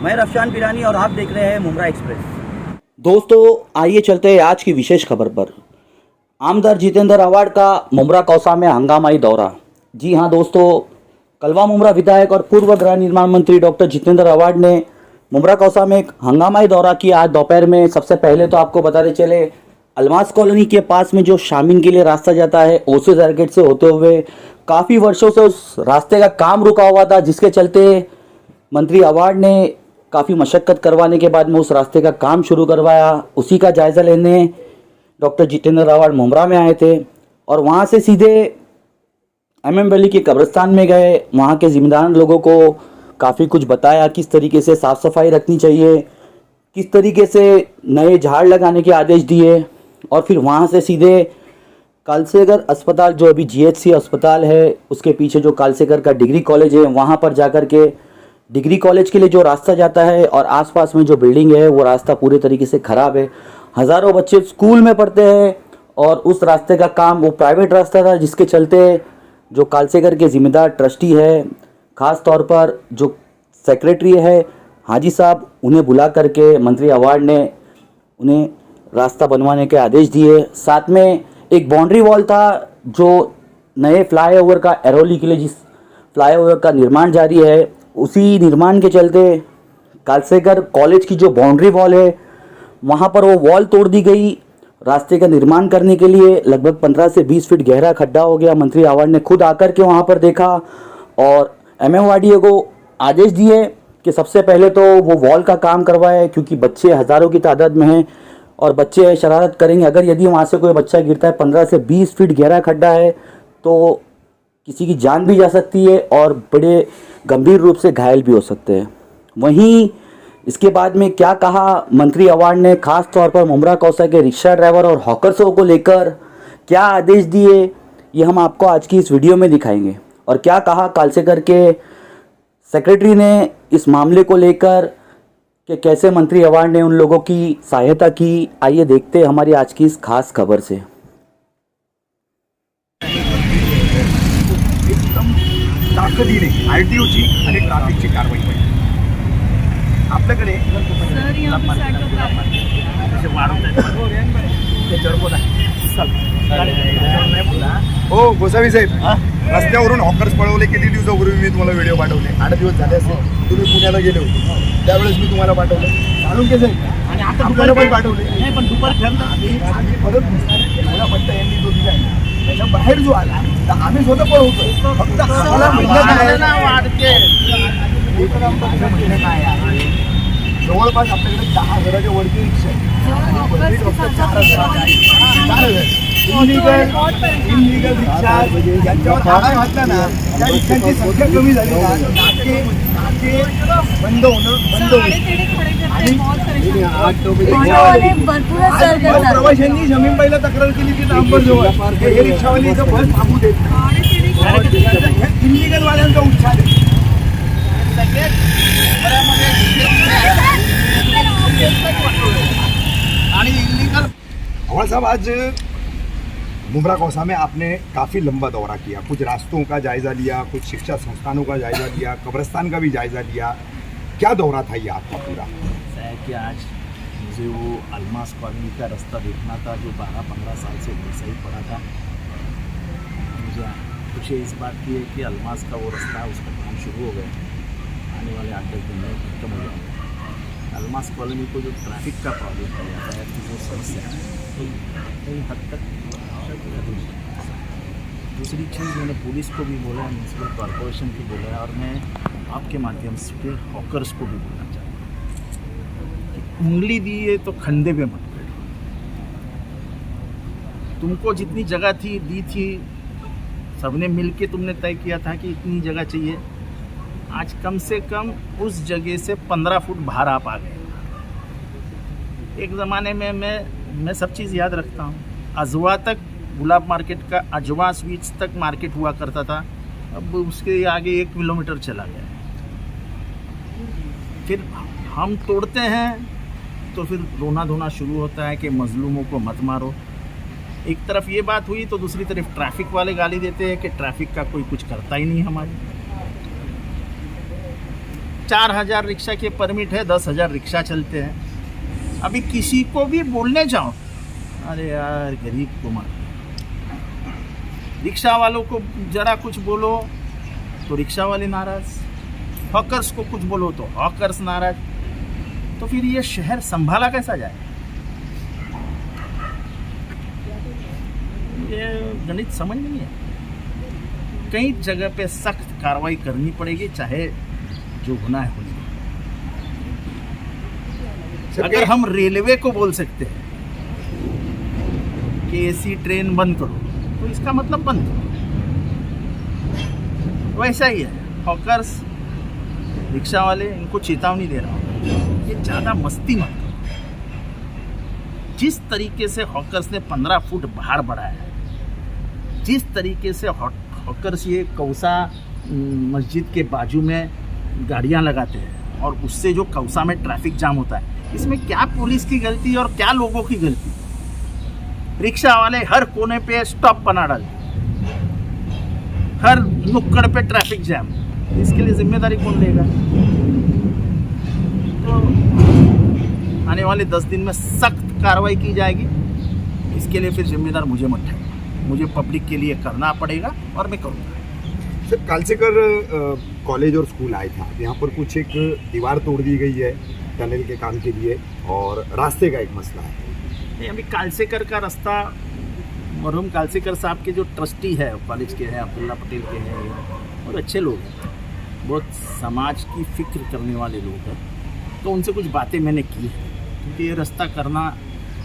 मैं रफशान पिरानी और आप देख रहे हैं मुमरा एक्सप्रेस। दोस्तों आइए चलते हैं आज की विशेष खबर पर। आमदार जितेंद्र अवार्ड का मुमरा कौसा में हंगामाई दौरा। जी हाँ दोस्तों, कलवा मुमरा विधायक और पूर्व गृह निर्माण मंत्री डॉक्टर जितेंद्र अवार्ड ने मुमरा कौसा में एक हंगामाई दौरा किया आज दोपहर में। सबसे पहले तो आपको बताते चले, अलमास कॉलोनी के पास में जो शामीन के लिए रास्ता जाता है ओसी सर्किट से होते हुए काफ़ी वर्षों से उस रास्ते का काम रुका हुआ था, जिसके चलते मंत्री अवार्ड ने काफ़ी मशक्क़त करवाने के बाद में उस रास्ते का काम शुरू करवाया। उसी का जायज़ा लेने डॉक्टर जितेंद्र अवार्ड मुमरा में आए थे और वहाँ से सीधे एमएम वैली के कब्रिस्तान में गए। वहाँ के जिम्मेदार लोगों को काफ़ी कुछ बताया, किस तरीके से साफ़ सफाई रखनी चाहिए, किस तरीके से नए झाड़ लगाने के आदेश दिए और फिर वहाँ से सीधे कालसेगर अस्पताल, जो अभी जीएचसी अस्पताल है उसके पीछे जो कालसेगर का डिग्री कॉलेज है, वहाँ पर जाकर के डिग्री कॉलेज के लिए जो रास्ता जाता है और आसपास में जो बिल्डिंग है वो रास्ता पूरे तरीके से ख़राब है। हज़ारों बच्चे स्कूल में पढ़ते हैं और उस रास्ते का काम, वो प्राइवेट रास्ता था, जिसके चलते जो कालसेगर के ज़िम्मेदार ट्रस्टी है, ख़ास तौर पर जो सेक्रेटरी है हाजी साहब, उन्हें बुला करके मंत्री अवार्ड ने उन्हें रास्ता बनवाने के आदेश दिए। साथ में एक बाउंड्री वॉल था जो नए फ्लाईओवर का, एरोली के लिए जिस फ्लाईओवर का निर्माण जारी है, उसी निर्माण के चलते कालसेगर कॉलेज की जो बाउंड्री वॉल है वहाँ पर वो वॉल तोड़ दी गई। रास्ते का निर्माण करने के लिए लगभग 15 से 20 फीट गहरा खड्डा हो गया। मंत्री अवार्ड ने खुद आकर के वहाँ पर देखा और एमएमवाडीए को आदेश दिए कि सबसे पहले तो वो वॉल का काम करवाए, क्योंकि बच्चे हज़ारों की तादाद में हैं और बच्चे शरारत करेंगे। अगर यदि वहाँ से कोई बच्चा गिरता है, 15 से 20 फीट गहरा खड्डा है, तो किसी की जान भी जा सकती है और बड़े गंभीर रूप से घायल भी हो सकते हैं। वहीं इसके बाद में क्या कहा मंत्री अवार्ड ने, खास तौर पर मुमरा कौसा के रिक्शा ड्राइवर और हॉकर्सों को लेकर क्या आदेश दिए, ये हम आपको आज की इस वीडियो में दिखाएंगे। और क्या कहा कालसेगर के सेक्रेटरी ने इस मामले को लेकर कि कैसे मंत्री अवार्ड ने उन लोगों की सहायता की। आइए देखते हैं हमारी आज की इस खास खबर से। ताकदीने आरटीओची आणि ट्रॅफिकची कारवाई पाहिजे आपल्याकडे। हो गोसावी साहेब, रस्त्यावरून हॉकर्स पळवले किती दिवसापूर्वी मी तुम्हाला व्हिडिओ पाठवले, 8 दिवस झाले असेल, तुम्ही पुण्याला गेले होते त्यावेळेस मी तुम्हाला पाठवलं, जाणून घे साहेब, आणि आता आपल्याला पण पाठवले नाही, पण दुपारी आम्ही परत मला फक्त यांनी जो दिला त्याच्या बाहेर जो आला तर आम्ही स्वतः पळवतो, फक्त आम्हाला म्हणणं काय आहे, जवळपास आपल्याकडे 10,000च्या वरती रिक्षा आहे, इनलिगल रिक्षा यांच्यावर आळा घातला ना, त्या रिक्षांची संख्या कमी झाली ना, नाके बंद होईल आणि प्रवाशांनी जमीनबाईला तक्रार केली की नांबरजवळ हे रिक्षावाले इथं बस थांबू देत नाही, इनलिगल वाल्यांचा उच्चार आहे। अवार्ड साहब, आज मुमरा कौसा में आपने काफ़ी लंबा दौरा किया, कुछ रास्तों का जायज़ा लिया, कुछ शिक्षा संस्थानों का जायज़ा लिया, कब्रिस्तान का भी जायज़ा लिया, क्या दौरा था ये आपका पूरा? ऐसा है कि आज मुझे वो अलमास कॉलोनी का रास्ता देखना था जो 12-15 साल से वैसा ही पड़ा था। मुझे खुशी इस बात की है कि अलमास का वो रास्ता, उसका काम शुरू हो गया, आने वाले 8-10 दिन में खत्म हो जाएगा। अलमास कॉलोनी को जो ट्रैफिक का प्रॉब्लम है, यातायात की जो समस्या है, तो कई हद तक दूसरी चीज़ मैंने पुलिस को भी बोला, म्यूनसिपल कॉरपोरेशन को बोला और मैं आपके माध्यम से हॉकर्स को भी बोलना चाहता हूँ कि उंगली दी है तो खंडे पे मत बैठो। तुमको जितनी जगह थी दी थी, सबने मिलके तुमने तय किया था कि इतनी जगह चाहिए, आज कम से कम उस जगह से 15 फुट बाहर आप आ गए। एक ज़माने में मैं सब चीज़ याद रखता हूँ, अजवा तक गुलाब मार्केट का अजवा स्वीट्स तक मार्केट हुआ करता था, अब उसके आगे 1 किलोमीटर चला गया। फिर हम तोड़ते हैं तो फिर रोना धोना शुरू होता है कि मजलूमों को मत मारो। एक तरफ ये बात हुई तो दूसरी तरफ ट्रैफिक वाले गाली देते हैं कि ट्रैफिक का कोई कुछ करता ही नहीं हमारी। 4,000 रिक्शा के परमिट है, 10,000 रिक्शा चलते हैं। अभी किसी को भी बोलने जाओ, अरे यार गरीब कुमार, रिक्शा वालों को जरा कुछ बोलो तो रिक्शा वाले नाराज, हॉकर्स को कुछ बोलो तो हॉकर्स नाराज। तो फिर ये शहर संभाला कैसा जाए? ये गणित समझ नहीं है। कई जगह पे सख्त कार्रवाई करनी पड़ेगी, चाहे जो होना है होने। अगर हम रेलवे को बोल सकते हैं कि एसी ट्रेन बंद करो, तो इसका मतलब बंद करो। वैसा ही है, हॉकर्स, रिक्शा वाले, इनको चेतावनी दे रहा हूँ, ये ज़्यादा मस्ती मत करो। जिस तरीके से हॉकर्स ने 15 फुट बाहर बढ़ाया है, जिस तरीके से हॉकर्स ये कौसा मस्जिद के बाजू में गाड़ियाँ लगाते हैं और उससे जो कौसा में ट्रैफिक जाम होता है, इसमें क्या पुलिस की गलती और क्या लोगों की गलती? रिक्शा वाले हर कोने पे स्टॉप बना डालते, हर नुक्कड़ पे ट्रैफिक जैम, इसके लिए जिम्मेदारी कौन लेगा? तो आने वाले 10 दिन में सख्त कार्रवाई की जाएगी। इसके लिए फिर जिम्मेदार मुझे मत ठहराओ, मुझे पब्लिक के लिए करना पड़ेगा और मैं करूँगा। सर, कालसेकर कॉलेज और स्कूल आया था, यहाँ पर कुछ एक दीवार तोड़ दी गई है टनल के काम के लिए, और रास्ते का एक मसला है। अभी कालसेकर का रास्ता, मरहूम कालसेकर साहब के जो ट्रस्टी है कॉलेज के हैं, अब्दुल्ला पटेल के हैं, और अच्छे लोग हैं, बहुत समाज की फिक्र करने वाले लोग हैं। तो उनसे कुछ बातें मैंने की है, क्योंकि ये रास्ता करना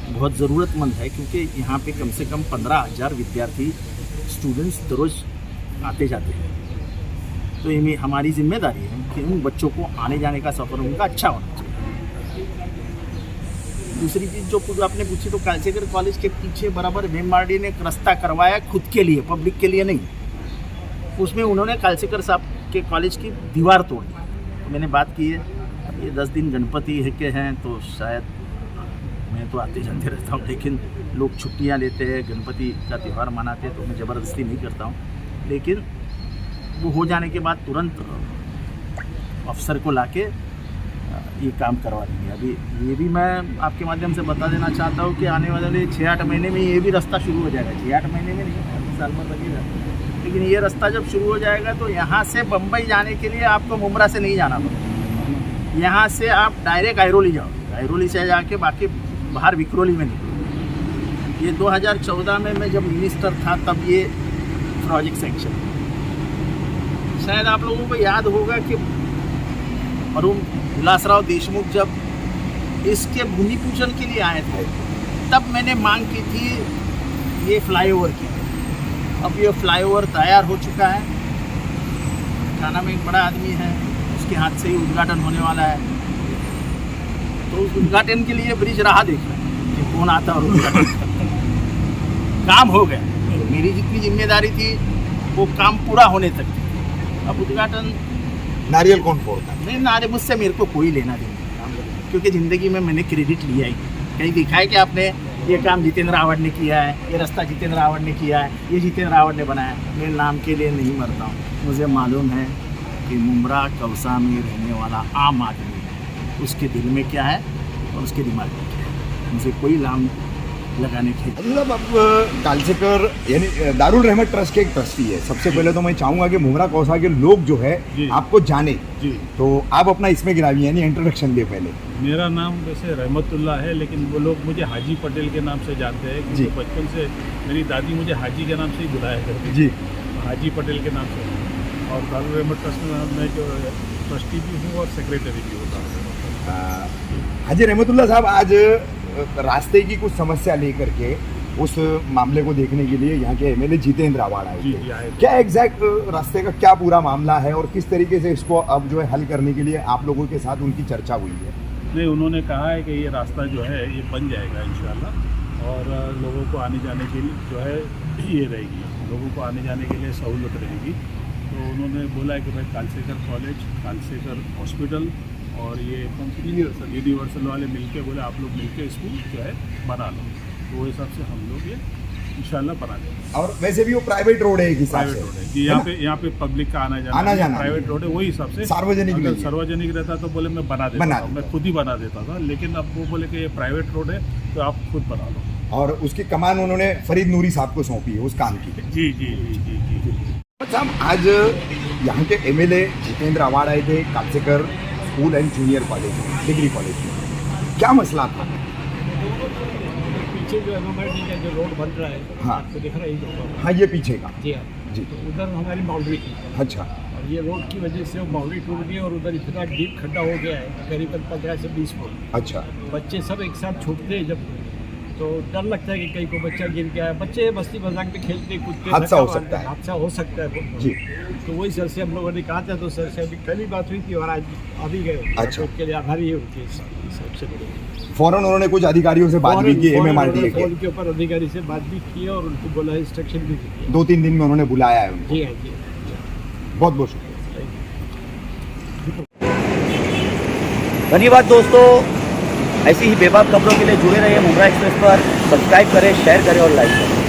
बहुत ज़रूरतमंद है, क्योंकि यहाँ पे कम से कम 15,000 विद्यार्थी स्टूडेंट्स रोज़ आते जाते हैं। तो ये हमारी जिम्मेदारी है कि उन बच्चों को आने जाने का सफ़र उनका अच्छा होना चाहिए। दूसरी चीज़ जो आपने पूछी, तो कालसेकर कॉलेज के पीछे बराबर MMRD ने एक रास्ता करवाया खुद के लिए, पब्लिक के लिए नहीं। उसमें उन्होंने कालसेकर साहब के कॉलेज की दीवार तोड़ दी। तो मैंने बात की है, ये 10 दिन गणपति है के हैं, तो शायद मैं तो आते जाते रहता हूँ, लेकिन लोग छुट्टियाँ लेते हैं, गणपति का त्यौहार मनाते हैं, तो मैं ज़बरदस्ती नहीं करता हूँ। लेकिन वो हो जाने के बाद तुरंत अफसर को लाके ये काम करवा देंगे। अभी ये भी मैं आपके माध्यम से बता देना चाहता हूँ कि आने वाले 6-8 महीने में ये भी रास्ता शुरू हो जाएगा। 6-8 महीने में नहीं, साल भर लगेगा, लेकिन ये रास्ता जब शुरू हो जाएगा तो यहाँ से बम्बई जाने के लिए आपको मुमरा से नहीं जाना पड़ेगा। यहाँ से आप डायरेक्ट आयरोली जाओ, आयरोली से जाके बाकी बाहर विक्रोली में निकलो। ये 2014 में मैं जब मिनिस्टर था तब ये प्रोजेक्ट सेक्शन, शायद आप लोगों को याद होगा कि मरहूम विलासराव देशमुख जब इसके भूमि पूजन के लिए आए थे, तब मैंने मांग की थी ये फ्लाईओवर की। अब ये फ्लाईओवर तैयार हो चुका है, थाना में एक बड़ा आदमी है, उसके हाथ से ही उद्घाटन होने वाला है। तो उस उद्घाटन के लिए ब्रिज राह देख रहा है कि कौन आता और उद्घाटन काम हो गया। मेरी जितनी जिम्मेदारी थी वो काम पूरा होने तक थी। अब उद्घाटन नारियल कौन फोड़ता है? नहीं, नारे मुझसे मेरे को कोई लेना देना, क्योंकि ज़िंदगी में मैंने क्रेडिट लिया ही कहीं दिखा है कि आपने ये काम जितेंद्र रावत ने किया है, ये रास्ता जितेंद्र रावत ने किया है, ये जितेंद्र रावत ने बनाया। मैं नाम के लिए नहीं मरता हूँ। मुझे मालूम है कि मुमरा कौसा में रहने वाला आम आदमी है, उसके दिल में क्या है और उसके दिमाग में क्या है। मुझे कोई नाम लगाने की मतलब अब कालसेकर यानी दारुल रहमत ट्रस्ट के एक ट्रस्टी है। सबसे पहले तो मैं चाहूँगा कि मुमरा कौसा के लोग जो है आपको जाने, तो आप अपना इसमें गिराइए, यानी इंट्रोडक्शन दिए पहले। मेरा नाम वैसे रहमतुल्लाह है, लेकिन वो लोग मुझे हाजी पटेल के नाम से जानते हैं, क्योंकि बचपन से मेरी दादी मुझे हाजी के नाम से ही बुलाया करती जी, हाजी पटेल के नाम से। और दारुल रहमत ट्रस्ट में मैं जो ट्रस्टी भी हूँ और सेक्रेटरी भी होता हूँ। हाजी रहमतुल्लाह साहब, आज रास्ते की कुछ समस्या लेकर के उस मामले को देखने के लिए यहाँ के MLA जितेंद्र रावत आए थे। क्या एग्जैक्ट रास्ते का क्या पूरा मामला है और किस तरीके से इसको अब जो है हल करने के लिए आप लोगों के साथ उनकी चर्चा हुई है? नहीं, उन्होंने कहा है कि ये रास्ता जो है ये बन जाएगा इंशाल्लाह, और लोगों को आने जाने के लिए जो है ये रहेगी, लोगों को आने जाने के लिए सहूलत रहेगी। तो उन्होंने बोला है कि भाई कालसेकर कॉलेज, कालसेकर हॉस्पिटल और ये यूनिवर्सल वाले मिलके बोले आप लोग मिलके इसको जो है बना लो। तो वो हिसाब से हम लोग ये इंशाल्लाह बना देंगे। और वैसे भी वो प्राइवेट रोड है एक हिसाब प्राइवेट से, रोड है जी, है ना? यहाँ पे पब्लिक का आना आना जाना प्राइवेट रोड है, वही हिसाब से सार्वजनिक अगर नहीं है। सार्वजनिक रहता तो बोले मैं बना बना देता था, देता। मैं खुद ही बना देता था, लेकिन अब वो बोले कि ये प्राइवेट रोड है तो आप खुद बना लो। और उसकी कमान उन्होंने फरीद नूरी साहब को सौंपी है उस काम की। जी जी जी जी जी साहब आज यहाँ के एमएलए जितेंद्र आवाड़ आए थे Kalsekar school and junior college में, डिग्री कॉलेज में, क्या मसला था? पीछे जो एनवायरमेंट का जो रोड बन रहा है, हाँ। आपको दिख रहा है ये रोड। हाँ ये पीछे का। जी हाँ, जी। तो उधर हमारी बाउंड्री थी अच्छा और ये रोड की वजह से वो बाउंड्री टूट गई और उधर इतना डीप खड्डा हो गया है करीबन 15 से 20 फुट। अच्छा बच्चे सब एक साथ छूटते हैं जब, तो डर लगता है कि कहीं को बच्चा गिर गया है। बच्चे मस्ती मजाक में खेलते कूदते, हादसा हो धक्का सकता है। हादसा हो सकता है जी। तो वही सर से हम लोगों ने कहा था, तो सर से अभी कल ही बात हुई थी और आज अभी गए। अच्छा। उसके लिए आभारी है उनके सबसे बड़े। फौरन उन्होंने कुछ अधिकारियों से बात भी की एमएमआरडीए के, फोन के ऊपर अधिकारी से बात भी की और उनको बोला, इंस्ट्रक्शन भी दी। 2-3 दिन में उन्होंने बुलाया है उनको। जी हाँ जी। बहुत बहुत शुक्रिया। धन्यवाद दोस्तों, ऐसी ही बेबाक खबरों के लिए जुड़े रहिए मुमरा एक्सप्रेस पर। सब्सक्राइब करें, शेयर करें और लाइक करें।